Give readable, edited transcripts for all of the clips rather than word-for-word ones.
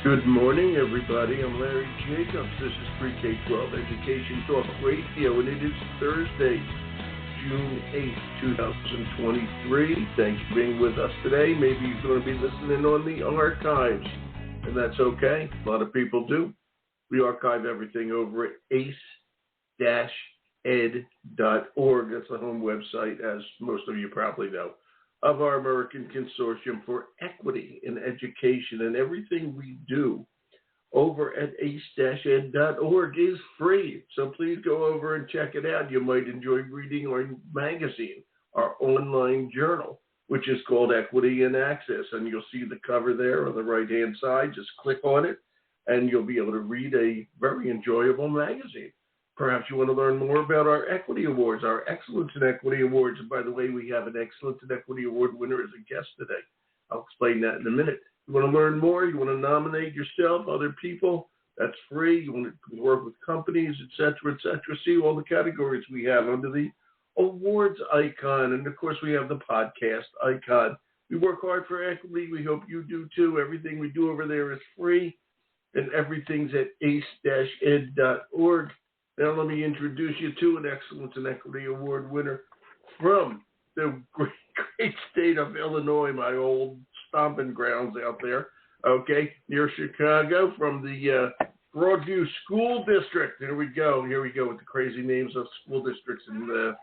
Good morning, everybody. I'm Larry Jacobs. This is Pre-K-12 Education Talk Radio, and it is Thursday, June 8th, 2023. Thanks for being with us today. Maybe you're going to be listening on the archives, and that's okay. A lot of people do. We archive everything over at ace-ed.org. That's the home website, as most of you probably know, of our American Consortium for Equity in Education, and everything we do over at ace-ed.org is free. So please go over and check it out. You might enjoy reading our magazine, our online journal, which is called Equity in Access, and you'll see the cover there on the right-hand side. Just click on it, and you'll be able to read a very enjoyable magazine. Perhaps you want to learn more about our Equity Awards, our Excellence in Equity Awards. And by the way, we have an Excellence in Equity Award winner as a guest today. I'll explain that in a minute. You want to learn more? You want to nominate yourself, other people? That's free. You want to work with companies, et cetera, see all the categories we have under the awards icon. And, of course, we have the podcast icon. We work hard for equity. We hope you do, too. Everything we do over there is free, and everything's at ace-ed.org. Now let me introduce you to an Excellence in Equity Award winner from the great state of Illinois, my old stomping grounds out there, okay, near Chicago, from the Broadview School District. Here we go with the crazy names of school districts in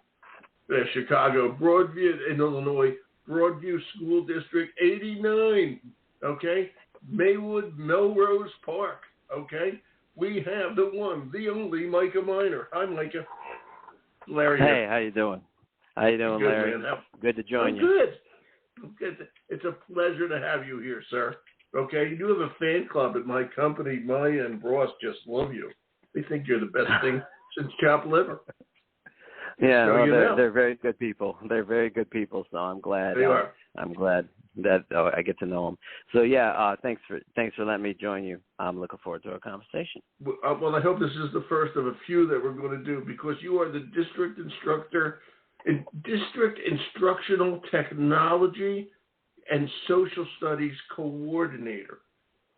Chicago. Broadview, in Illinois, Broadview School District 89, okay, Maywood Melrose Park, okay. We have the one, the only Micah Miner. Hi, Micah. Larry. Hey, how you doing? Good, Larry? Man. Good to join you. I'm good. It's a pleasure to have you here, sir. Okay, you do have a fan club at my company. Maya and Ross just love you. They think you're the best thing since chopped liver. Yeah, so well, they're very good people. They're very good people, so I'm glad. They are. I'm glad that I get to know them. So yeah, thanks for letting me join you. I'm looking forward to our conversation. Well, I hope this is the first of a few that we're going to do, because you are the district instructor in District Instructional Technology and Social Studies Coordinator.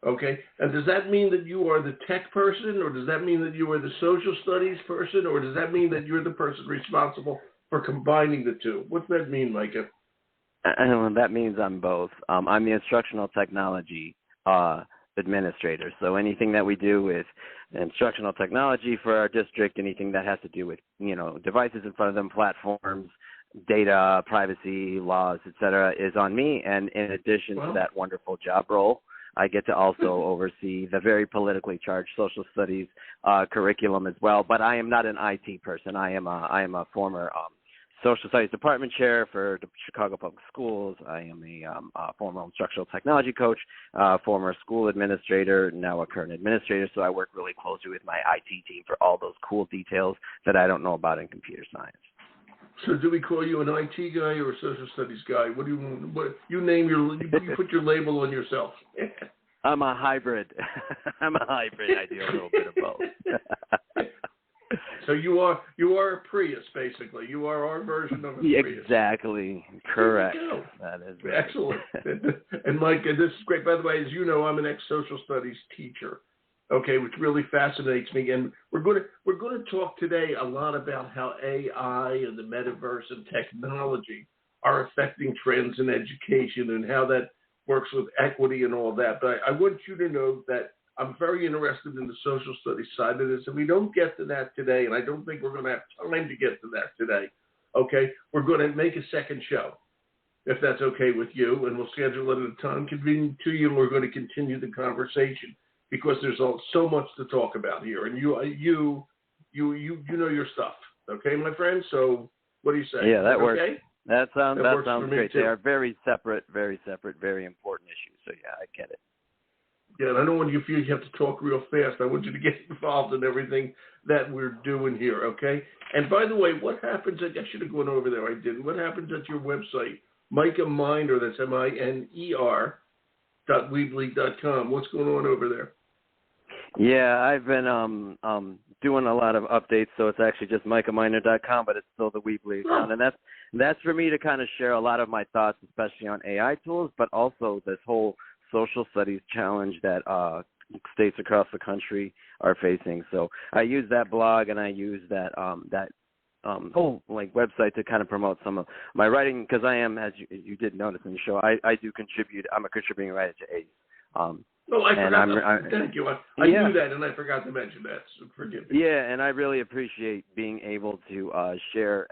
Okay, and does that mean that you are the tech person, or does that mean that you are the social studies person, or does that mean that you're the person responsible for combining the two? What's that mean, Micah? That means I'm both. I'm the instructional technology administrator. So anything that we do with instructional technology for our district, anything that has to do with, devices in front of them, platforms, data, privacy, laws, et cetera, is on me. And in addition to that wonderful job role, I get to also oversee the very politically charged social studies curriculum as well. But I am not an IT person. I am a former social studies department chair for the Chicago Public Schools. I am a former instructional technology coach, former school administrator, now a current administrator. So I work really closely with my IT team for all those cool details that I don't know about in computer science. So do we call you an IT guy or a social studies guy? What you name you put your label on yourself? I'm a hybrid. I do a little bit of both. So you are a Prius, basically. You are our version of a Prius. Exactly. Correct. That is right. Excellent. And Mike, this is great. By the way, as you know, I'm an ex-social studies teacher. Okay, which really fascinates me. And we're going to talk today a lot about how AI and the Metaverse and technology are affecting trends in education and how that works with equity and all that. But I want you to know that I'm very interested in the social studies side of this, and we don't get to that today, and I don't think we're going to have time to get to that today. Okay, we're going to make a second show, if that's okay with you, and we'll schedule it at a time convenient to you, and we're going to continue the conversation, because there's so much to talk about here, and you know your stuff, okay, my friend? So what do you say? Yeah, that works. Okay? That sounds great. Too. They are very separate, very important issues. So yeah, I get it. Yeah, and I don't want you to feel you have to talk real fast. I want you to get involved in everything that we're doing here, okay? And by the way, what happens I should have gone over there. I didn't. What happens at your website, Micah Miner? That's MINER.weebly.com. What's going on over there? Yeah, I've been doing a lot of updates, so it's actually just MicahMiner.com, but it's still the Weebly account, and that's for me to kind of share a lot of my thoughts, especially on AI tools, but also this whole social studies challenge that states across the country are facing. So I use that blog and I use that whole like website to kind of promote some of my writing, because I am, as you did notice in the show, I do contribute. I'm a contributing writer to ACE. I forgot. Thank you. I knew that, and I forgot to mention that. So forgive me. Yeah, and I really appreciate being able to share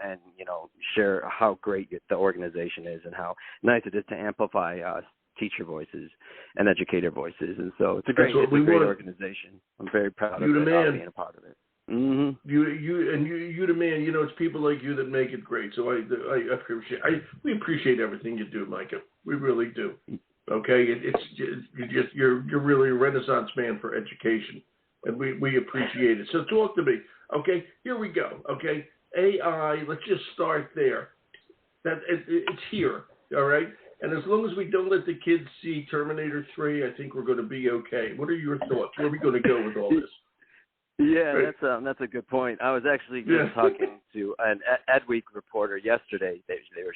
how great the organization is and how nice it is to amplify teacher voices and educator voices. And so it's a great organization. I'm very proud of being a part of it. Mm-hmm. You the man. It's people like you that make it great. So I appreciate. We appreciate everything you do, Micah. We really do. Okay, you're really a renaissance man for education, and we appreciate it. So talk to me. Okay, here we go. Okay, AI. Let's just start there. That it's here. All right, and as long as we don't let the kids see Terminator 3, I think we're going to be okay. What are your thoughts? Where are we going to go with all this? Yeah, right. That's a good point. I was actually just talking to an Ed Week reporter yesterday.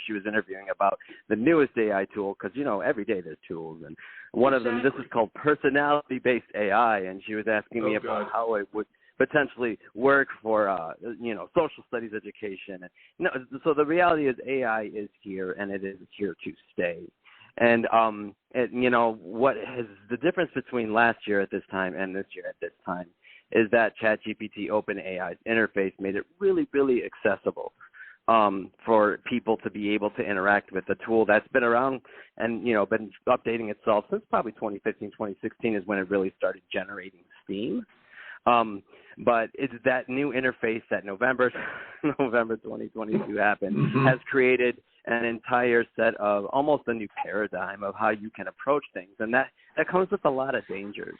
She was interviewing about the newest AI tool, because every day there's tools, and one of them, this is called personality-based AI, and she was asking me about how it would potentially work for social studies education. And so the reality is AI is here, and it is here to stay. And what is the difference between last year at this time and this year at this time is that ChatGPT OpenAI's interface made it really, really accessible for people to be able to interact with the tool that's been around and, been updating itself since probably 2015, 2016 is when it really started generating steam. But it's that new interface that November 2022 happened has created an entire set of almost a new paradigm of how you can approach things. And that comes with a lot of dangers.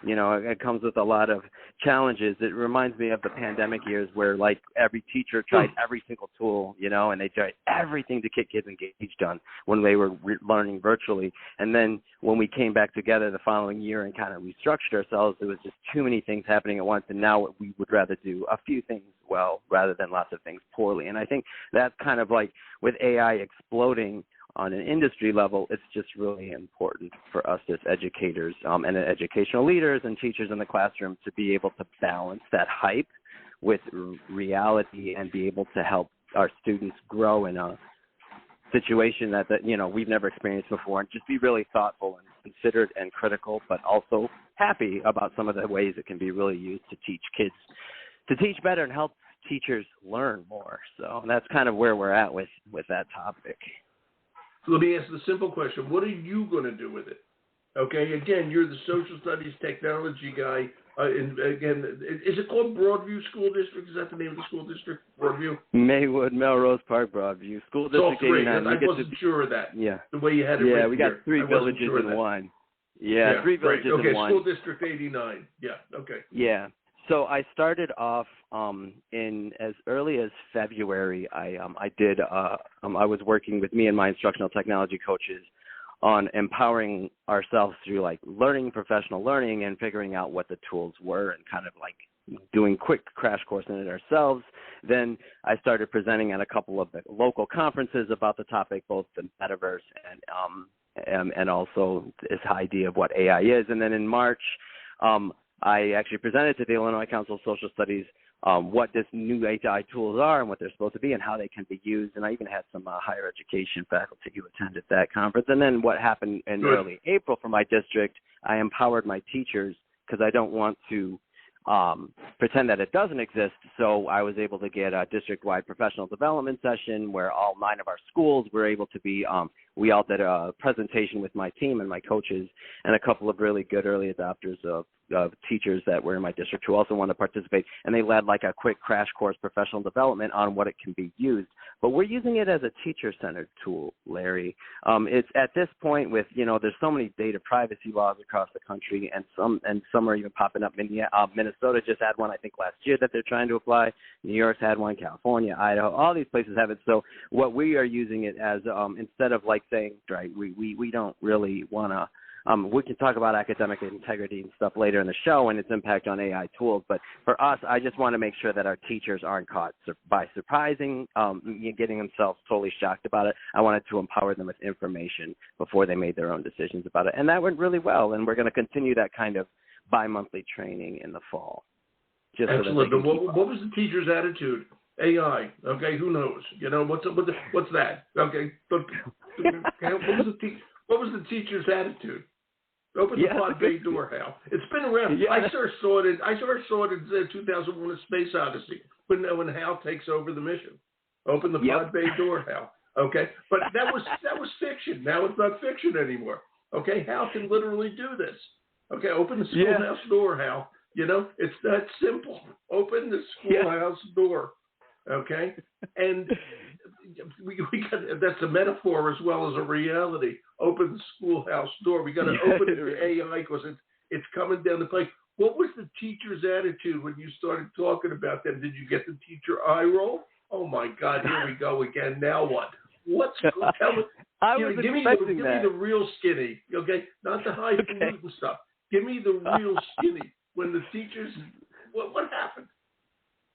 It comes with a lot of challenges. It reminds me of the pandemic years where, like, every teacher tried every single tool, and they tried everything to get kids engaged on when they were learning virtually. And then when we came back together the following year and kind of restructured ourselves, there was just too many things happening at once. And now we would rather do a few things well rather than lots of things poorly. And I think that's kind of like with AI exploding on an industry level, it's just really important for us as educators and educational leaders and teachers in the classroom to be able to balance that hype with reality and be able to help our students grow in a situation that we've never experienced before, and just be really thoughtful and considered and critical, but also happy about some of the ways it can be really used to teach kids to teach better and help teachers learn more. So that's kind of where we're at with that topic. So let me ask the simple question. What are you going to do with it? Okay, again, you're the social studies technology guy. And again, is it called Broadview School District? Is that the name of the school district, Broadview? Maywood, Melrose Park, Broadview. School District 89. I wasn't sure of that. Yeah. The way you had it we got three villages in one. Yeah, three villages in one. Okay, School District 89. Yeah, okay. Yeah. So I started off in as early as February. I was working with me and my instructional technology coaches on empowering ourselves through like learning professional learning and figuring out what the tools were and kind of like doing quick crash course in it ourselves. Then I started presenting at a couple of the local conferences about the topic, both the Metaverse and also this idea of what AI is. And then in March, I actually presented to the Illinois Council of Social Studies what this new AI tools are and what they're supposed to be and how they can be used. And I even had some higher education faculty who attended that conference. And then what happened in early April for my district, I empowered my teachers because I don't want to pretend that it doesn't exist. So I was able to get a district-wide professional development session where all 9 of our schools were able to be, we all did a presentation with my team and my coaches and a couple of really good early adopters of teachers that were in my district who also wanted to participate, and they led like a quick crash course professional development on what it can be used. But we're using it as a teacher-centered tool, Larry. It's at this point with, there's so many data privacy laws across the country, and some are even popping up. Minnesota just had one, I think, last year that they're trying to apply. New York's had one, California, Idaho, all these places have it. So what we are using it as, instead of like saying, right, we don't really want to We can talk about academic integrity and stuff later in the show and its impact on AI tools. But for us, I just want to make sure that our teachers aren't caught by surprising, getting themselves totally shocked about it. I wanted to empower them with information before they made their own decisions about it. And that went really well. And we're going to continue that kind of bi-monthly training in the fall. Excellent. What was the teacher's attitude? AI. Okay, who knows? What's that? Okay, but what was the teacher's attitude? Open the pod bay door, Hal. It's been around. Yeah. I first saw it in 2001: A Space Odyssey when Hal takes over the mission. Open the pod bay door, Hal. Okay, but that was fiction. Now it's not fiction anymore. Okay, Hal can literally do this. Okay, open the schoolhouse door, Hal. It's that simple. Open the schoolhouse door. Okay, and we got that's a metaphor as well as a reality. Open the schoolhouse door. We got to open it to AI because it's coming down the pike. What was the teacher's attitude when you started talking about that? Did you get the teacher eye roll? Oh my God, here we go again. Now what? Tell me. Give me the real skinny. Okay, not the highfalutin stuff. Give me the real skinny. When the teachers, what happened?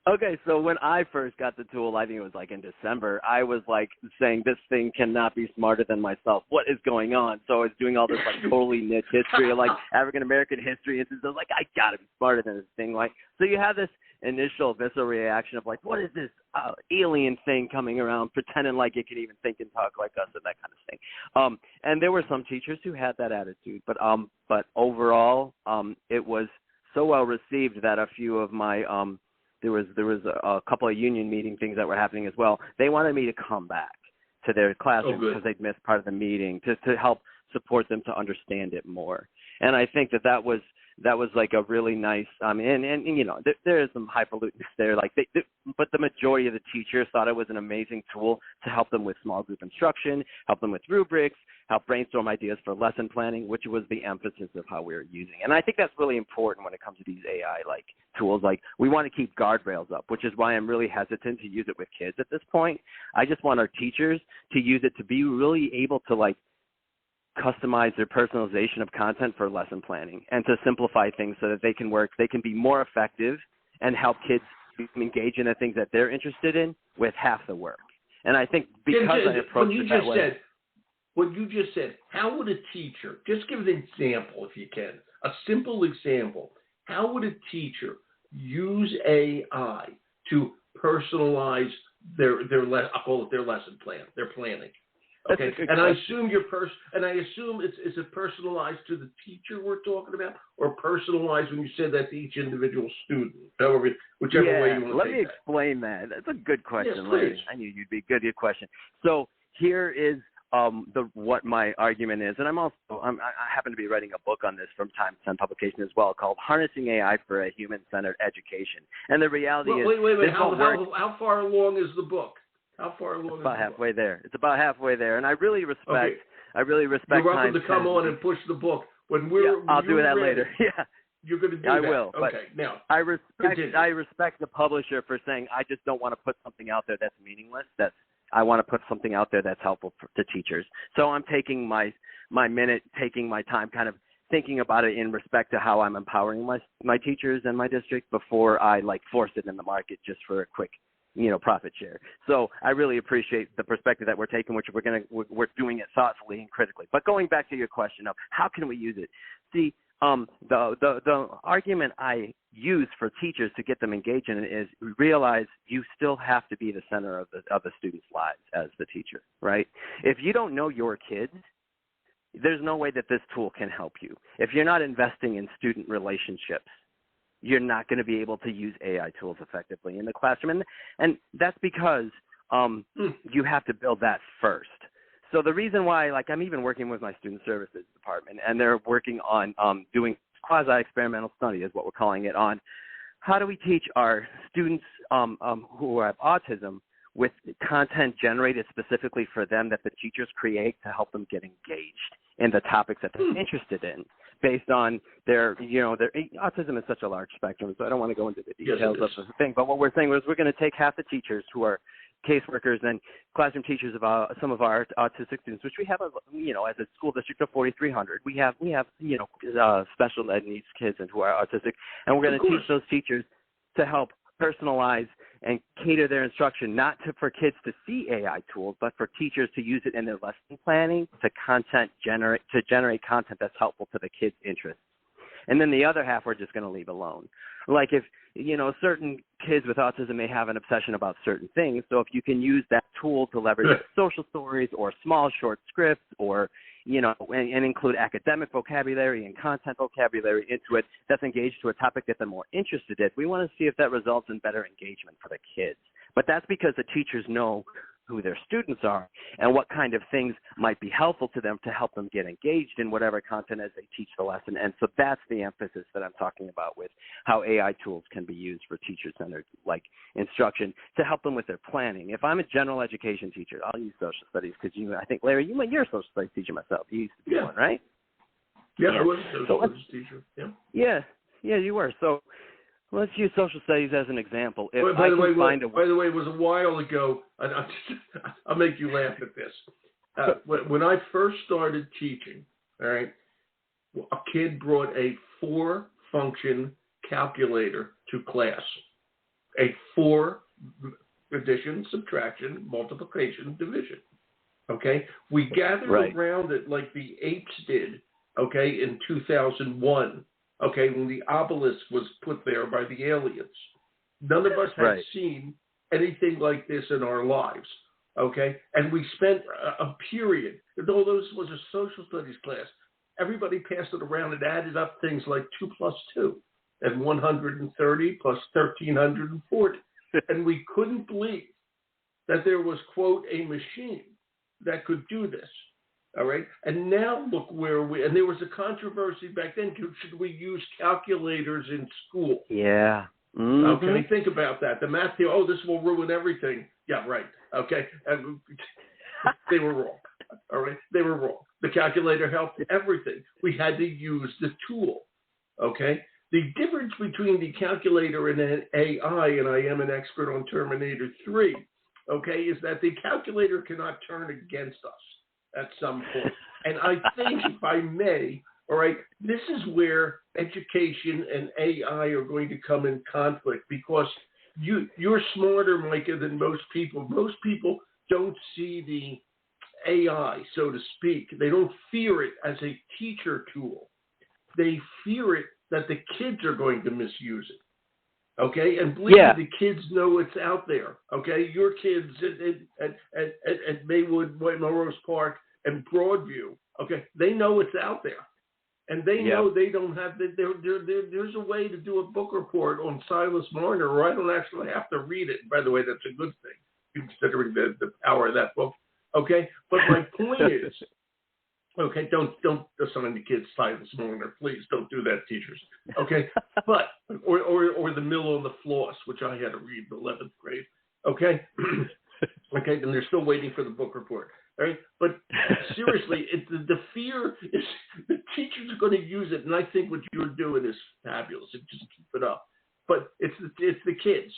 Okay, so when I first got the tool, I think it was like in December, I was like saying this thing cannot be smarter than myself. What is going on? So I was doing all this like totally niche history, like African American history, and I was like, I gotta be smarter than this thing. Like, so you have this initial visceral reaction of like, what is this alien thing coming around, pretending like it can even think and talk like us and that kind of thing. And there were some teachers who had that attitude, but overall, it was so well received that a few of my there was a couple of union meeting things that were happening as well. They wanted me to come back to their classroom because they'd missed part of the meeting to help support them to understand it more. And I think that was like a really nice and there is some highfalutenness there, like but the majority of the teachers thought it was an amazing tool to help them with small group instruction, help them with rubrics, help brainstorm ideas for lesson planning, which was the emphasis of how we were using. And I think that's really important when it comes to these AI like tools. Like, we want to keep guardrails up, which is why I'm really hesitant to use it with kids at this point. I just want our teachers to use it to be really able to like customize their personalization of content for lesson planning and to simplify things so that they can be more effective and help kids engage in the things that they're interested in with half the work. And I think because I approach it that way. What you just said, how would a teacher, just give an example if you can, a simple example, how would a teacher use AI to personalize I'll call it their lesson plan, their planning? Okay, and I assume is it personalized to the teacher we're talking about, or personalized when you said that to each individual student, whichever way you want to take that. Let me explain that. That's a good question, yes, Larry. I knew you'd be good. Good question. So here is what my argument is, and I happen to be writing a book on this from Time 10 publication as well, called "Harnessing AI for a Human-Centered Education." And the reality is, wait. How far along is the book? How far along? It's about halfway there. It's about halfway there, and I really respect. Okay. You're welcome to come on and push the book when I'll do that later. Yeah. You're going to do that. I will. Okay. Now, I respect the publisher for saying I just don't want to put something out there that's meaningless. I want to put something out there that's helpful to teachers. So I'm taking my minute, taking my time, kind of thinking about it in respect to how I'm empowering my teachers and my district before I like force it in the market just for a quick profit share. So I really appreciate the perspective that we're taking, which we're doing it thoughtfully and critically. But going back to your question of how can we use it? See, the argument I use for teachers to get them engaged in it is realize you still have to be the center of the students' lives as the teacher, right? If you don't know your kids, there's no way that this tool can help you. If you're not investing in student relationships, you're not going to be able to use AI tools effectively in the classroom. And that's because you have to build that first. So the reason why, like, I'm even working with my student services department, and they're working on doing quasi-experimental study is what we're calling it, on how do we teach our students who have autism with content generated specifically for them that the teachers create to help them get engaged in the topics that they're interested in, based on their autism is such a large spectrum, so I don't want to go into the details of the thing. But what we're saying is we're going to take half the teachers who are caseworkers and classroom teachers of some of our autistic students, which we have, as a school district of 4,300, we have special ed needs kids and who are autistic, and we're going to teach those teachers to help personalize and cater their instruction, not for kids to see AI tools, but for teachers to use it in their lesson planning to generate content that's helpful to the kids' interests. And then the other half we're just going to leave alone. Like if, certain kids with autism may have an obsession about certain things. So if you can use that tool to leverage social stories or small short scripts or, and include academic vocabulary and content vocabulary into it that's engaged to a topic that they're more interested in, we want to see if that results in better engagement for the kids. But that's because the teachers know who their students are and what kind of things might be helpful to them to help them get engaged in whatever content as they teach the lesson. And so that's the emphasis that I'm talking about with how AI tools can be used for teacher-centered instruction to help them with their planning. If I'm a general education teacher, I'll use social studies because I think, Larry, you're a social studies teacher myself. You used to be one, right? Yeah, I was a social studies teacher. Yeah, you were. So let's use social studies as an example. By the way, it was a while ago. I'll make you laugh at this. When I first started teaching, all right, a kid brought a 4-function calculator to class. A 4 addition, subtraction, multiplication, division. Okay? We gathered around it like the apes did, okay, in 2001. Okay, when the obelisk was put there by the aliens. None of us had seen anything like this in our lives, okay? And we spent a period, though this was a social studies class, everybody passed it around and added up things like 2 plus 2 and 130 plus 1,340. And we couldn't believe that there was, quote, a machine that could do this. All right. And now look where and there was a controversy back then. Should we use calculators in school? Yeah. Mm-hmm. Okay. Think about that. The math theory, this will ruin everything. Yeah, right. Okay. And they were wrong. All right. They were wrong. The calculator helped everything. We had to use the tool. Okay. The difference between the calculator and an AI, and I am an expert on Terminator 3, okay, is that the calculator cannot turn against us at some point. And I think, if I may, all right, this is where education and AI are going to come in conflict because you're smarter, Micah, than most people. Most people don't see the AI, so to speak. They don't fear it as a teacher tool. They fear it that the kids are going to misuse it. Okay, and believe me, the kids know it's out there. Okay, your kids at Maywood, Melrose Park, and Broadview. Okay, they know it's out there, and they know they don't have. There's a way to do a book report on Silas Marner, or I don't actually have to read it. By the way, that's a good thing, considering the power of that book. Okay, but my point is, okay, don't assign the kids Silas Marner, please. Don't do that, teachers. Okay, but or the Mill on the Floss, which I had to read in 11th grade. Okay, okay, and they're still waiting for the book report. All right, but seriously, the fear is the teachers are going to use it, and I think what you're doing is fabulous. Just keep it up. But it's the kids.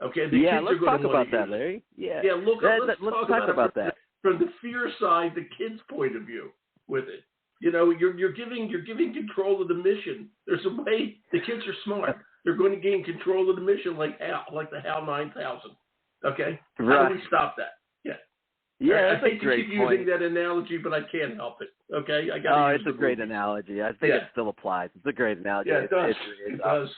Okay, the kids let's are going talk about that, Larry. Let's talk about that from the fear side, the kids' point of view with it. You're giving control of the mission. There's a way. The kids are smart. They're going to gain control of the mission like the HAL 9000. Okay, how do we stop that? Yeah, I hate to keep using that analogy, but I can't help it. Okay, I got. It's a great analogy. I think it still applies. It's a great analogy. Yeah, it does. It does.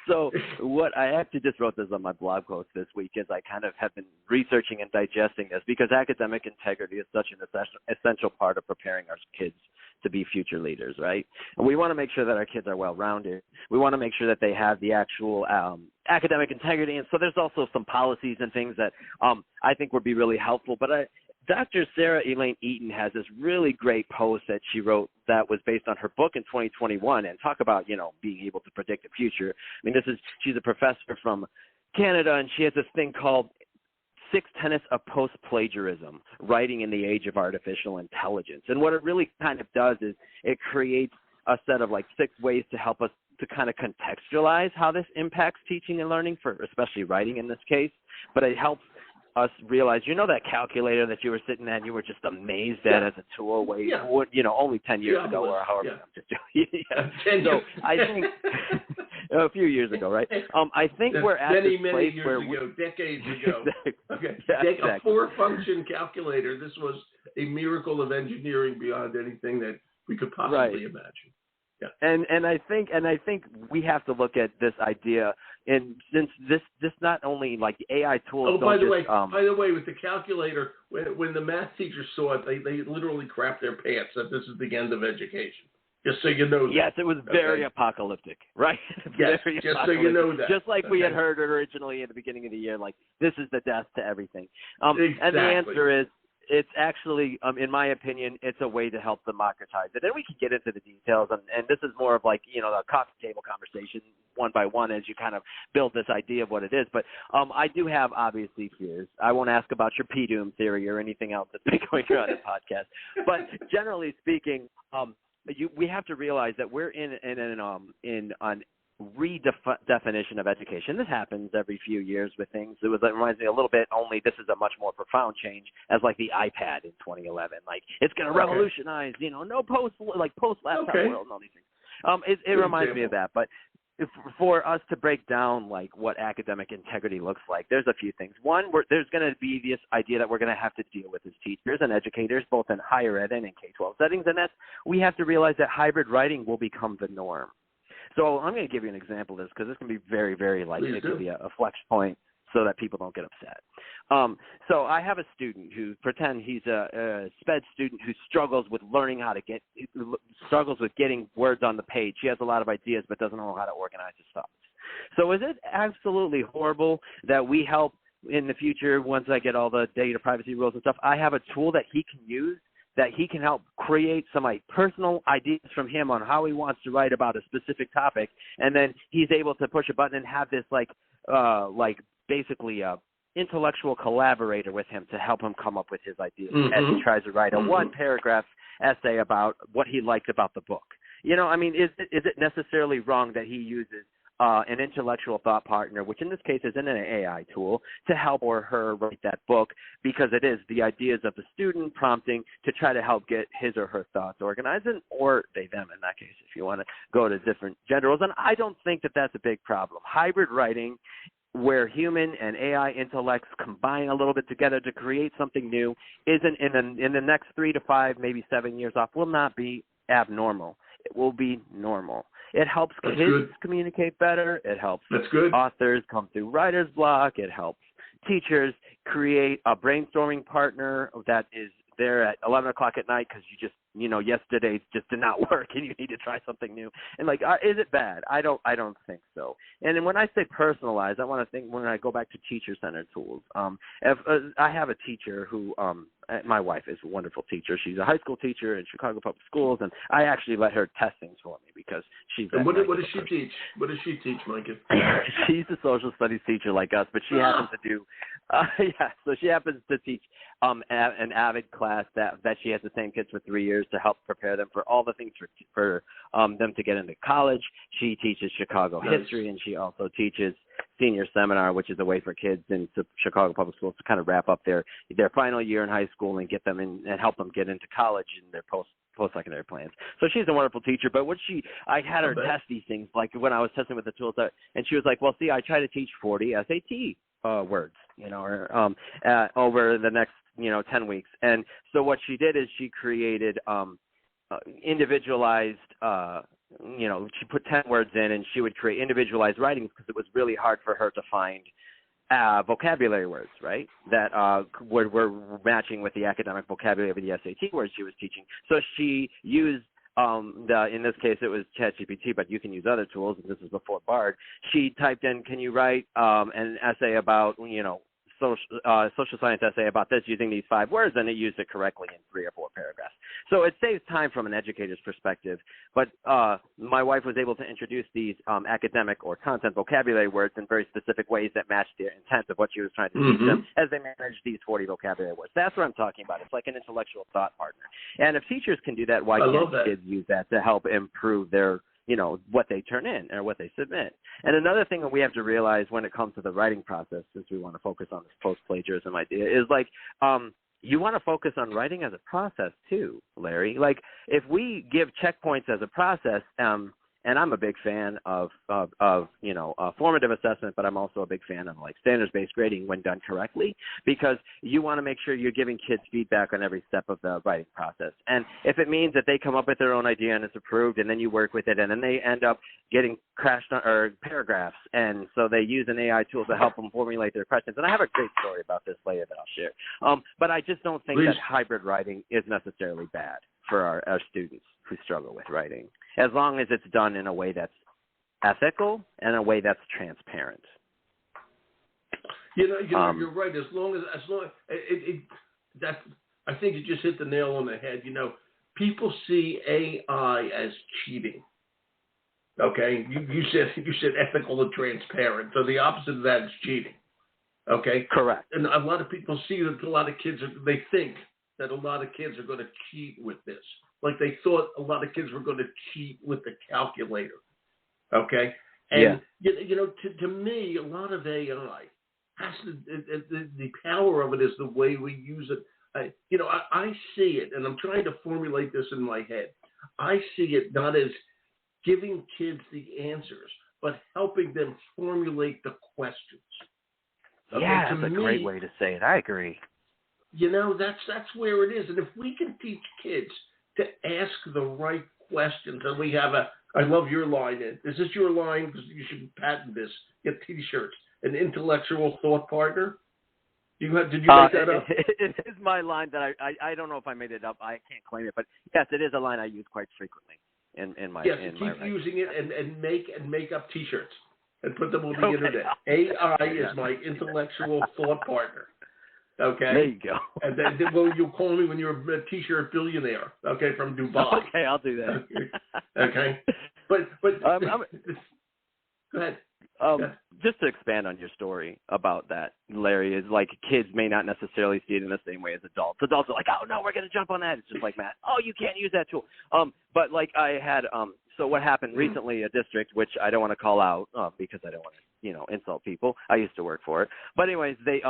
So what I actually just wrote this on my blog post this week is I kind of have been researching and digesting this because academic integrity is such an essential part of preparing our kids to be future leaders, right? And we want to make sure that our kids are well-rounded. We want to make sure that they have the actual academic integrity. And so there's also some policies and things that I think would be really helpful. But Dr. Sarah Elaine Eaton has this really great post that she wrote that was based on her book in 2021 and talk about, being able to predict the future. I mean, she's a professor from Canada, and she has this thing called 6 Tenets of Post-Plagiarism, Writing in the Age of Artificial Intelligence. And what it really kind of does is it creates a set of 6 ways to help us to kind of contextualize how this impacts teaching and learning, for especially writing in this case. but it helps us realize, that calculator that you were sitting at and you were just amazed at as a tool only 10 years ago or however. So I think a few years ago, right? I think we're at many place years where ago, decades ago. Okay, exactly. A 4-function calculator. This was a miracle of engineering beyond anything that we could possibly imagine. Yeah. And I think we have to look at this idea, and since this not only like the AI tools. By the way, with the calculator, when the math teachers saw it, they literally crapped their pants that this is the end of education. Just so you know that. Yes, it was very apocalyptic, right? Yes, just so you know that. Just like we had heard originally at the beginning of the year, like this is the death to everything. Exactly. And the answer is, it's actually, in my opinion, it's a way to help democratize it. And we can get into the details, and this is more of like, the coffee table conversation one by one as you kind of build this idea of what it is. But I do have, obviously, fears. I won't ask about your P-Doom theory or anything else that's been going on the podcast. But generally speaking, we have to realize that we're in an redefinition of education. This happens every few years with things. It reminds me a little bit, only this is a much more profound change, as like the iPad in 2011. Like, it's going to revolutionize, no post-laptop world and all these things. It reminds me of that. But for us to break down, like, what academic integrity looks like, there's a few things. One, there's going to be this idea that we're going to have to deal with as teachers and educators, both in higher ed and in K-12 settings, and that's, we have to realize that hybrid writing will become the norm. So I'm going to give you an example of this because this can be very, very it can be a flex point so that people don't get upset. So I have a student who pretend he's a sped student who struggles with learning struggles with getting words on the page. He has a lot of ideas but doesn't know how to organize his thoughts. So is it absolutely horrible that we help in the future, once I get all the data privacy rules and stuff, I have a tool that he can use that he can help create some personal ideas from him on how he wants to write about a specific topic, and then he's able to push a button and have this basically a intellectual collaborator with him to help him come up with his ideas as he tries to write a one-paragraph essay about what he liked about the book. Is it necessarily wrong that he uses an intellectual thought partner, which in this case is an AI tool, to help or her write that book, because it is the ideas of the student prompting to try to help get his or her thoughts organized, or they, them in that case, if you want to go to different gender roles. And I don't think that that's a big problem. Hybrid writing, where human and AI intellects combine a little bit together to create something new, isn't in the next 3 to 5, maybe 7 years off, will not be abnormal. It will be normal. It helps kids communicate better. It helps authors come through writer's block. It helps teachers create a brainstorming partner that is there at 11 o'clock at night because you just, yesterday just did not work and you need to try something new. And is it bad? I don't think so. And then when I say personalized, I want to think when I go back to teacher-centered tools. If I have a teacher who, my wife is a wonderful teacher. She's a high school teacher in Chicago Public Schools, and I actually let her test things for me because she's. And what does she teach? What does she teach, Micah? She's a social studies teacher like us, but she happens to do. So she happens to teach an AVID class that she has the same kids for 3 years to help prepare them for all the things for them to get into college. She teaches Chicago history, and she also teaches senior seminar, which is a way for kids in Chicago Public Schools to kind of wrap up their final year in high school and get them in and help them get into college in their post-secondary plans. So she's a wonderful teacher, but I had her test these things, like when I was testing with the tools, and she was like, well, see, I try to teach 40 SAT words, over the next, 10 weeks. And so what she did is she created individualized, she put 10 words in and she would create individualized writings because it was really hard for her to find vocabulary words, right, that were matching with the academic vocabulary of the SAT words she was teaching. So she used, in this case, it was ChatGPT, but you can use other tools, and this is before Bard. She typed in, can you write an essay about, social science essay about this using these 5 words, and it used it correctly in 3 or 4 paragraphs. So it saves time from an educator's perspective, but my wife was able to introduce these academic or content vocabulary words in very specific ways that matched the intent of what she was trying to teach them as they managed these 40 vocabulary words. That's what I'm talking about. It's like an intellectual thought partner. And if teachers can do that, why can't kids use that to help improve their what they turn in or what they submit. And another thing that we have to realize when it comes to the writing process, since we want to focus on this post-plagiarism idea, is like you want to focus on writing as a process too, Larry. Like if we give checkpoints as a process, and I'm a big fan of formative assessment, but I'm also a big fan of like standards-based grading when done correctly, because you want to make sure you're giving kids feedback on every step of the writing process. And if it means that they come up with their own idea and it's approved, and then you work with it, and then they end up getting crashed on, or paragraphs, and so they use an AI tool to help them formulate their questions. And I have a great story about this later that I'll share. But I just don't think that hybrid writing is necessarily bad for our students who struggle with writing, as long as it's done in a way that's ethical and a way that's transparent. You're right. As long as that, I think you just hit the nail on the head. People see AI as cheating. Okay, you said ethical and transparent. So the opposite of that is cheating. Okay, correct. And a lot of people see that a lot of kids they think that a lot of kids are going to cheat with this. Like they thought a lot of kids were going to cheat with the calculator, okay? And, to me, a lot of AI has to, the power of it is the way we use it. I see it, and I'm trying to formulate this in my head. I see it not as giving kids the answers, but helping them formulate the questions. Okay? Yeah, that's a great way to say it. I agree. That's where it is. And if we can teach kids to ask the right questions, and we have I love your line. Is this your line? Because you should patent this. Get T-shirts. An intellectual thought partner. Did you make that up? It is my line that I don't know if I made it up. I can't claim it, but yes, it is a line I use quite frequently in my. Yes, in keep my using it and make up T-shirts and put them on the internet. AI is my intellectual thought partner. Okay. There you go. And then you'll call me when you're a T-shirt billionaire. Okay, from Dubai. Okay, I'll do that. Okay. But go ahead. Just to expand on your story about that, Larry, is like kids may not necessarily see it in the same way as adults. Adults are like, oh no, we're gonna jump on that. It's just like math. Oh, you can't use that tool. But like I had so what happened recently, a district which I don't want to call out because I don't want to insult people. I used to work for it. But anyways, they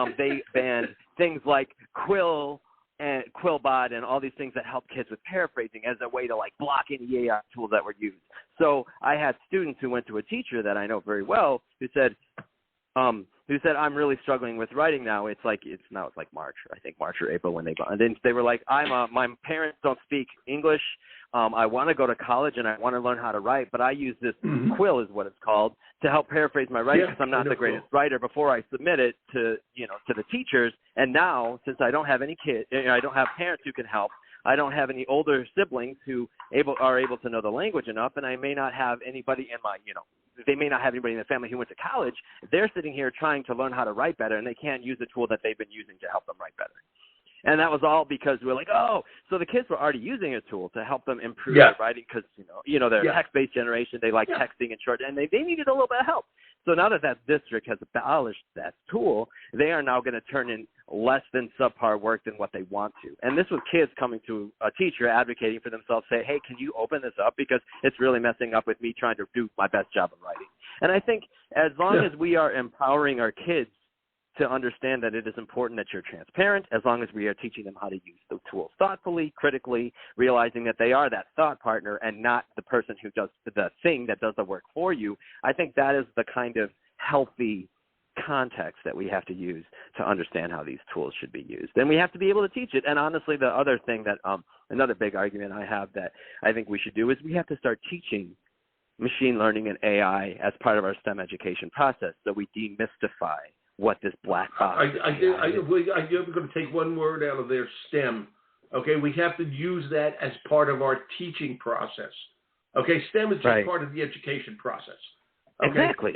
banned things like Quill and Quillbot and all these things that help kids with paraphrasing as a way to like block any AI tools that were used. So I had students who went to a teacher that I know very well who said, I'm really struggling with writing now. It's like March, I think March or April when they go. And then they were like, my parents don't speak English. I want to go to college and I want to learn how to write, but I use this Quill is what it's called to help paraphrase my writing because I'm not the greatest writer before I submit it to the teachers. And now, since I don't have any kids, I don't have parents who can help. I don't have any older siblings who are able to know the language enough, and I may not have anybody in my, they may not have anybody in the family who went to college. They're sitting here trying to learn how to write better, and they can't use the tool that they've been using to help them write better. And that was all because we're like, so the kids were already using a tool to help them improve their writing because, they're a text-based generation. They like texting and short, and they needed a little bit of help. So now that district has abolished that tool, they are now going to turn in less than subpar work than what they want to. And this was kids coming to a teacher advocating for themselves, say, hey, can you open this up? Because it's really messing up with me trying to do my best job of writing. And I think as long as we are empowering our kids to understand that it is important that you're transparent, as long as we are teaching them how to use the tools thoughtfully, critically, realizing that they are that thought partner and not the person who does the thing that does the work for you, I think that is the kind of healthy context that we have to use to understand how these tools should be used. And we have to be able to teach it. And honestly, the other thing that another big argument I have that I think we should do is we have to start teaching machine learning and AI as part of our STEM education process so we demystify what this black box is. I'm going to take one word out of there, STEM. Okay, we have to use that as part of our teaching process. Okay, STEM is just part of the education process. Okay? Exactly.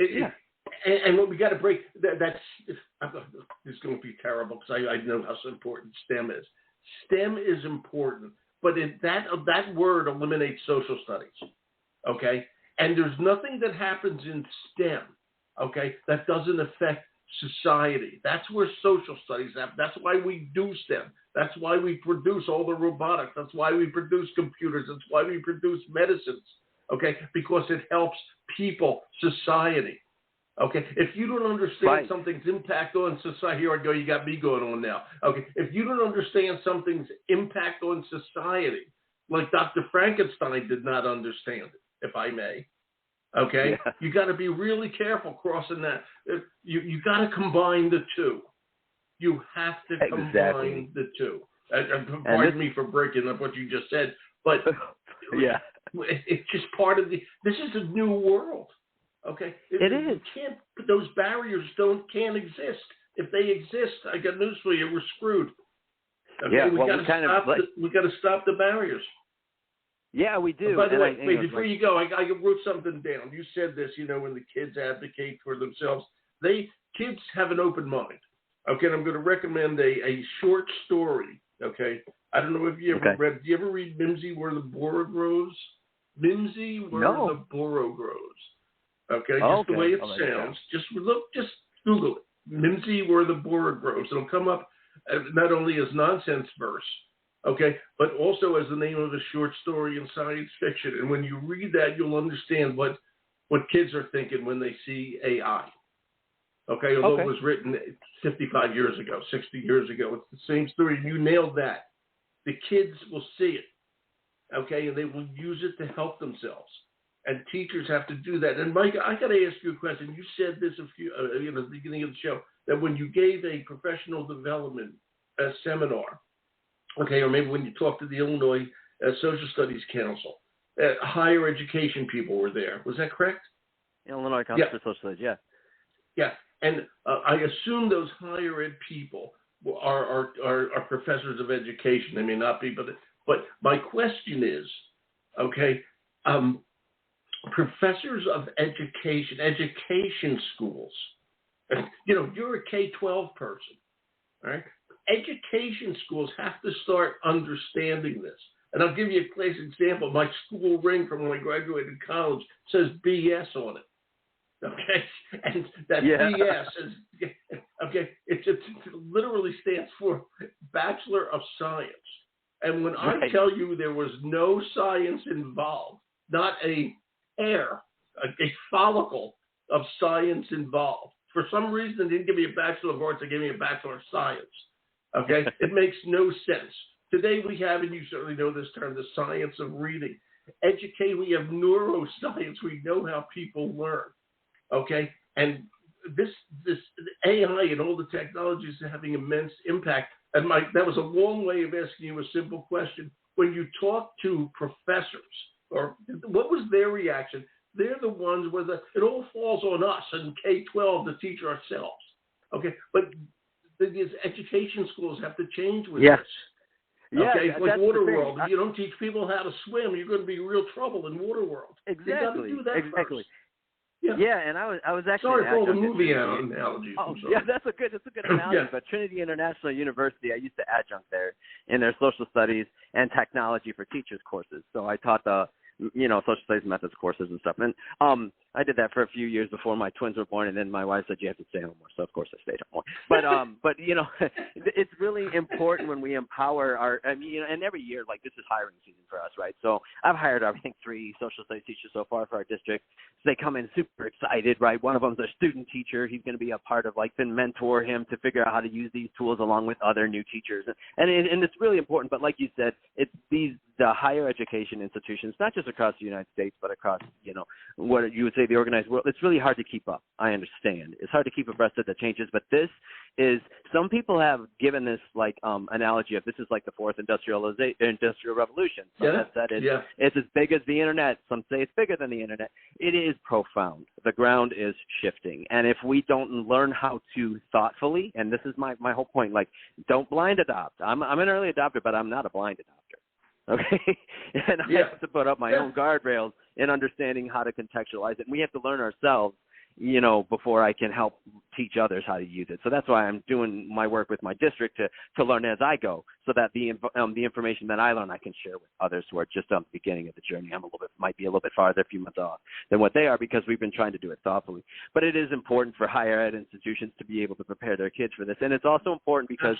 And what we got to break, that's it's going to be terrible because I know how important STEM is. STEM is important, but that word eliminates social studies. Okay, and there's nothing that happens in STEM. Okay, that doesn't affect society. That's where social studies happen. That's why we do STEM. That's why we produce all the robotics. That's why we produce computers. That's why we produce medicines. okay, because it helps people, society. Okay, if you don't understand something's impact on society, here I go, you got me going on now. Okay, if you don't understand something's impact on society, like Dr. Frankenstein did not understand it, if I may. Okay, you got to be really careful crossing that. You got to combine the two. You have to combine the two. Pardon me for breaking up what you just said, but it's just part of this is a new world. Okay, it is. Those barriers can't exist. If they exist, I got news for you. We're screwed. Okay, we got to stop the barriers. Yeah, we do. By the way, before you go, I wrote something down. You said this, when the kids advocate for themselves, kids have an open mind. Okay, and I'm going to recommend a short story. Okay, I don't know if you ever read. Do you ever read Mimsy Where the Boro Grows? Mimsy Where the Boro Grows. Okay, just the way it sounds. Just Google it. Mimsy Where the Boro Grows. It'll come up not only as nonsense verse, okay, but also as the name of a short story in science fiction. And when you read that, you'll understand what kids are thinking when they see AI. Okay, although it was written 55 years ago, 60 years ago, it's the same story. You nailed that. The kids will see it, okay, and they will use it to help themselves. And teachers have to do that. And Mike, I got to ask you a question. You said this at the beginning of the show, that when you gave a professional development seminar, okay, or maybe when you talked to the Illinois Social Studies Council, higher education people were there. Was that correct? Illinois Council for Social Studies, yeah. Yeah, and I assume those higher ed people are professors of education. They may not be, but my question is, okay, professors of education schools, you're a K-12 person, all right? Education schools have to start understanding this. And I'll give you a case example. My school ring from when I graduated college says BS on it. Okay, and that BS is it literally stands for Bachelor of Science. And when I tell you there was no science involved, not a follicle of science involved. For some reason, they didn't give me a Bachelor of Arts; they gave me a Bachelor of Science. Okay, it makes no sense. Today we have, and you certainly know this term, the science of reading. We have neuroscience. We know how people learn. Okay, and this AI and all the technologies are having immense impact. And that was a long way of asking you a simple question. When you talk to professors, or what was their reaction? They're the ones where it all falls on us and K-12 to teach ourselves. Okay, but these education schools have to change with this. Okay, it's like Waterworld. If you don't teach people how to swim, you're going to be in real trouble in Waterworld. Exactly. You got to do that first. Yeah, and I was actually sorry for all the movie analogies. Yeah, that's a good analogy. But Trinity International University, I used to adjunct there in their social studies and technology for teachers courses. So I taught the social studies methods courses and stuff. And I did that for a few years before my twins were born, and then my wife said you have to stay home more. So of course I stayed home more. But it's really important when we empower and every year, like, this is hiring season for us, right? So I've hired, I think, 3 social studies teachers so far for our district. So they come in super excited, right? One of them's a student teacher. He's going to be a part of, then mentor him to figure out how to use these tools along with other new teachers. And it's really important. But like you said, it's the higher education institutions, not just across the United States, but across, what you would say the organized world. It's really hard to keep up. I understand. It's hard to keep abreast of the changes, but this is, some people have given this analogy of this is like the fourth industrial revolution. Some have said it's as big as the internet. Some say it's bigger than the internet. It is profound. The ground is shifting. And if we don't learn how to thoughtfully, and this is my whole point, don't blind adopt. I'm an early adopter, but I'm not a blind adopter. Okay, and I have to put up my own guardrails in understanding how to contextualize it. And we have to learn ourselves, before I can help teach others how to use it. So that's why I'm doing my work with my district to learn as I go, so that the information that I learn I can share with others who are just on the beginning of the journey. Might be a little bit farther, a few months off than what they are, because we've been trying to do it thoughtfully. But it is important for higher ed institutions to be able to prepare their kids for this, and it's also important because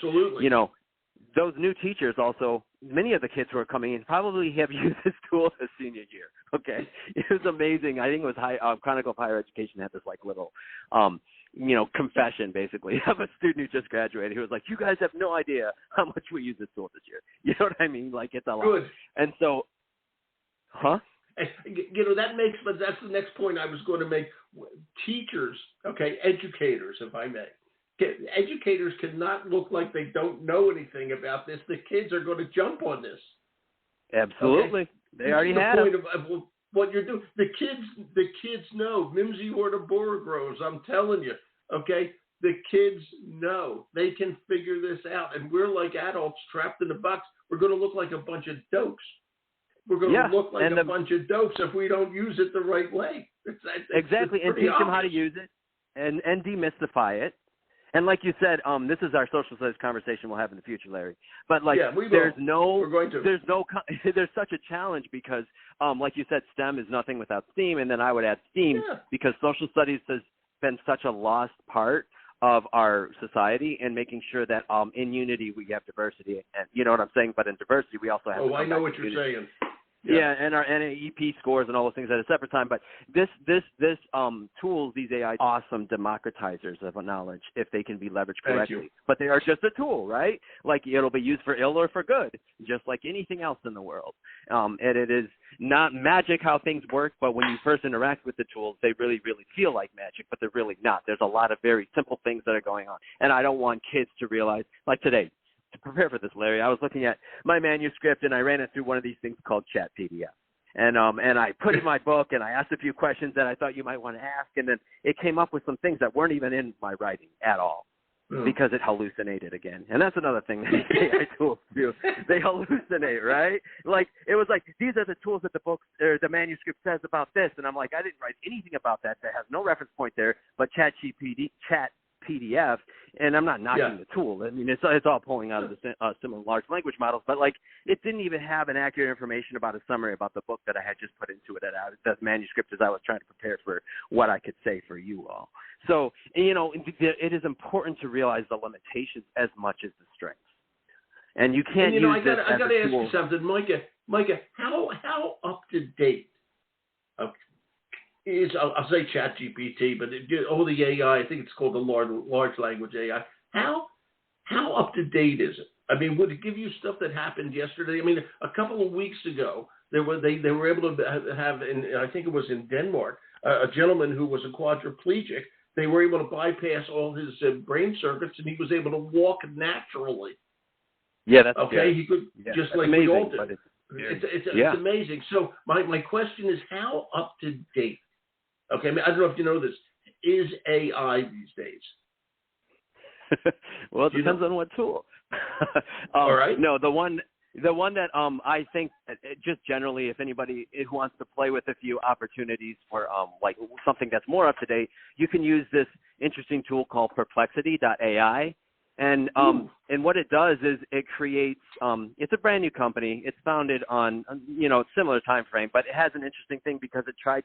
those new teachers also, many of the kids who are coming in probably have used this tool as senior year. Okay, it was amazing. I think it was Chronicle of Higher Education had this like little, confession basically of a student who just graduated who was like, "You guys have no idea how much we use this tool this year." You know what I mean? Like it's a lot. Good. And so, That makes, but that's the next point I was going to make. Teachers, okay, educators, if I may. Educators cannot look like they don't know anything about this. The kids are going to jump on this. Absolutely. Okay? They already had it. Of what you're doing. The kids know. Mimsy Ortabora grows, I'm telling you. Okay? The kids know. They can figure this out. And we're like adults trapped in a box. We're going to look like a bunch of dopes. We're going to look like a bunch of dopes if we don't use it the right way. Exactly. And teach them how to use it and demystify it. And like you said, this is our social studies conversation we'll have in the future, Larry. But like, there's such a challenge because, like you said, STEM is nothing without STEAM, and then I would add STEAM because social studies has been such a lost part of our society and making sure that in unity we have diversity, and you know what I'm saying. But in diversity, we also have. Oh, I know what you're saying. Yeah, and our NAEP scores and all those things at a separate time. But this tools, these AI, awesome democratizers of knowledge if they can be leveraged correctly. But they are just a tool, right? Like it'll be used for ill or for good, just like anything else in the world. And it is not magic how things work, but when you first interact with the tools, they really, really feel like magic, but they're really not. There's a lot of very simple things that are going on. And I don't want kids to realize, like today, to prepare for this, Larry, I was looking at my manuscript and I ran it through one of these things called Chat PDF. And I put in my book and I asked a few questions that I thought you might want to ask. And then it came up with some things that weren't even in my writing at all because it hallucinated again. And that's another thing that AI tools do. They hallucinate, right? Like it was like, these are the tools that the book or the manuscript says about this. And I'm like, I didn't write anything about that. That has no reference point there, but Chat PDF, and I'm not knocking the tool. I mean, it's all pulling out of the similar large language models, but like it didn't even have an accurate information about a summary about the book that I had just put into it that manuscript as I was trying to prepare for what I could say for you all. So, it is important to realize the limitations as much as the strengths. And you can't use this as a tool. I got to ask you something, Micah, how up to date? I'll say ChatGPT, but all the AI, I think it's called the large language AI. How up to date is it? I mean, would it give you stuff that happened yesterday? I mean, a couple of weeks ago, they were able to have, I think it was in Denmark, a gentleman who was a quadriplegic. They were able to bypass all his brain circuits, and he was able to walk naturally. Yeah, that's okay. Good. He could just like amazing, we all did. It's amazing. So my question is, how up to date? Okay, I mean, I don't know if you know this. Is AI these days? Well, it depends on what tool. All right. No, the one that I think just generally, if anybody who wants to play with a few opportunities for like something that's more up to date, you can use this interesting tool called Perplexity.ai. And what it does is it creates it's a brand new company. It's founded on similar time frame, but it has an interesting thing because it tries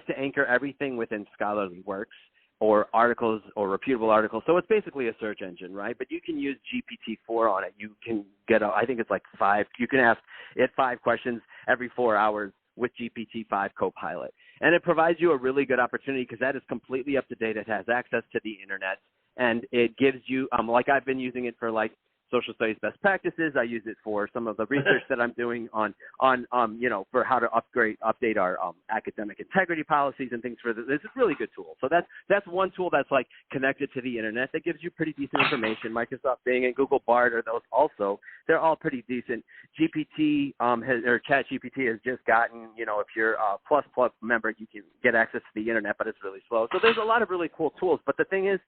to anchor everything within scholarly works or articles or reputable articles. So it's basically a search engine, right? But you can use GPT-4 on it. You can get, I think it's like 5. You can ask it 5 questions every 4 hours with GPT-5 Copilot. And it provides you a really good opportunity because that is completely up to date. It has access to the internet. And it gives you, like I've been using it for like social studies best practices. I use it for some of the research that I'm doing on for how to update our academic integrity policies and things for this. It's a really good tool. So that's one tool that's like connected to the internet that gives you pretty decent information. Microsoft Bing and Google Bard are those also. They're all pretty decent. GPT or ChatGPT has just gotten, if you're a plus member, you can get access to the internet, but it's really slow. So there's a lot of really cool tools. But the thing is,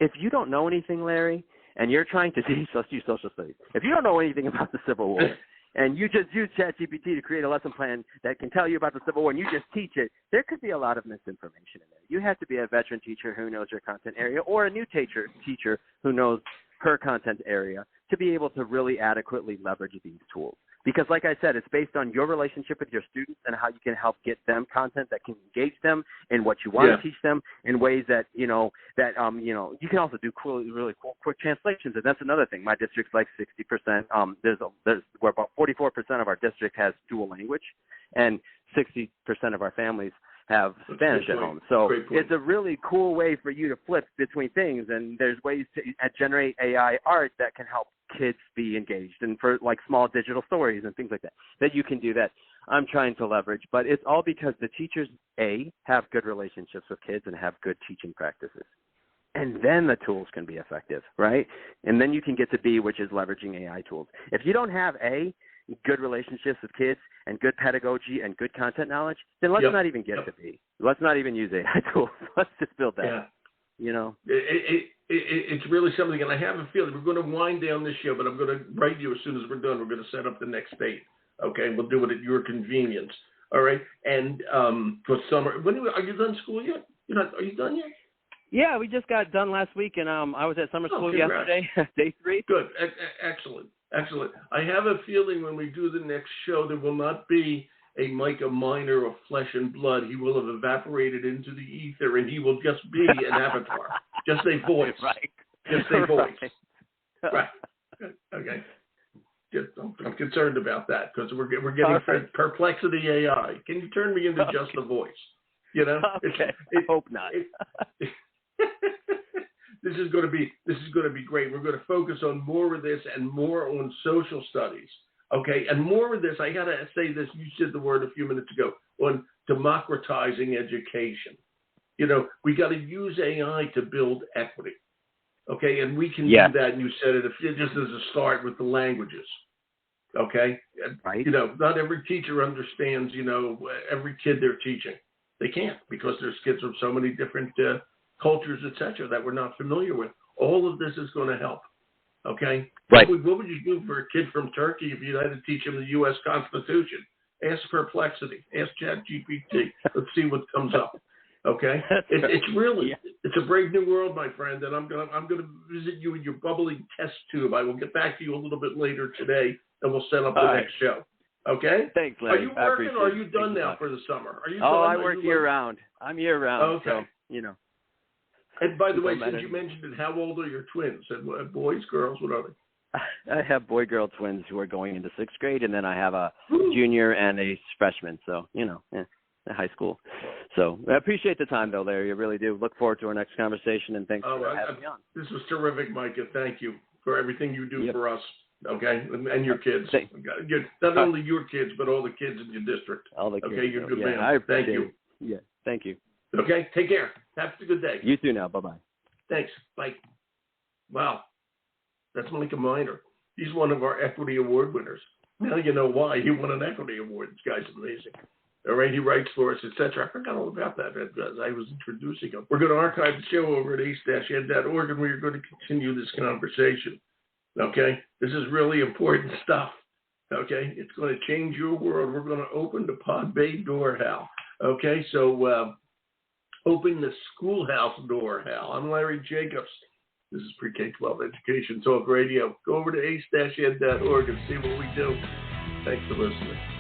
if you don't know anything, Larry, and you're trying to teach social studies, if you don't know anything about the Civil War, and you just use ChatGPT to create a lesson plan that can tell you about the Civil War, and you just teach it, there could be a lot of misinformation in there. You have to be a veteran teacher who knows your content area or a new teacher who knows her content area to be able to really adequately leverage these tools. Because like I said, it's based on your relationship with your students and how you can help get them content that can engage them in what you want to teach them in ways that, you can also do really cool quick translations. And that's another thing. My district's like 60%. Where about 44% of our district has dual language, and 60% of our families have Spanish at home. So it's a really cool way for you to flip between things, and there's ways to generate AI art that can help kids be engaged, and for like small digital stories and things like that you can do that I'm trying to leverage. But it's all because the teachers, A, have good relationships with kids and have good teaching practices. And then the tools can be effective, right? And then you can get to B, which is leveraging AI tools. If you don't have A, good relationships with kids and good pedagogy and good content knowledge, then let's not even get to B. Let's not even use AI tools. Let's just build that. It's really something, and I have a feeling we're going to wind down this show, but I'm going to write you as soon as we're done. We're going to set up the next date. Okay, we'll do it at your convenience. All right, and for summer, are you done school yet? Are you done yet? Yeah, we just got done last week, and I was at summer school yesterday, day 3. Good, excellent. I have a feeling when we do the next show, there will not be a Micah Miner of flesh and blood. He will have evaporated into the ether, and he will just be an avatar, just a voice. Right. Just a voice. Right. Okay. I'm concerned about that because we're getting perplexity AI. Can you turn me into just a voice? Okay. I hope not. This is going to be great. We're going to focus on more of this and more on social studies. Okay, and more of this. I got to say this. You said the word a few minutes ago on democratizing education. We got to use AI to build equity. Okay, and we can do that. And you said it just as a start with the languages. Okay, right. Not every teacher understands. Every kid they're teaching. They can't, because there's kids from so many different cultures, etc., that we're not familiar with. All of this is going to help. Okay? Right. What would you do for a kid from Turkey if you had to teach him the U.S. Constitution? Ask Perplexity. Ask ChatGPT. Let's see what comes up. Okay? It's a brave new world, my friend, and I'm gonna visit you in your bubbling test tube. I will get back to you a little bit later today, and we'll set up the next show. Okay? Thanks, Larry. Are you working, or are you done now for the summer? Are you done? I work year-round. I'm year-round, okay. So, And by the way, since you mentioned it, how old are your twins? Boys, girls, what are they? I have boy-girl twins who are going into 6th grade, and then I have a junior and a freshman, so, high school. So I appreciate the time, though, Larry. I really do. Look forward to our next conversation, and thanks for having me on. This was terrific, Micah. Thank you for everything you do for us, okay, and your kids. Not only your kids, but all the kids in your district. All the kids. Okay, you're a good man. I appreciate Thank you. it. Yeah, thank you. Okay, take care. Have a good day. You too now. Bye-bye. Thanks. Bye. Wow. That's Micah Miner. He's one of our Equity Award winners. Now you know why he won an Equity Award. This guy's amazing. All right, he writes for us, etc. I forgot all about that as I was introducing him. We're going to archive the show over at ace-ed.org, and we're going to continue this conversation. Okay? This is really important stuff. Okay? It's going to change your world. We're going to open the pod bay door, Hal. Okay? So open the schoolhouse door, Hal. I'm Larry Jacobs. This is Pre-K-12 Education Talk Radio. Go over to ace-ed.org and see what we do. Thanks for listening.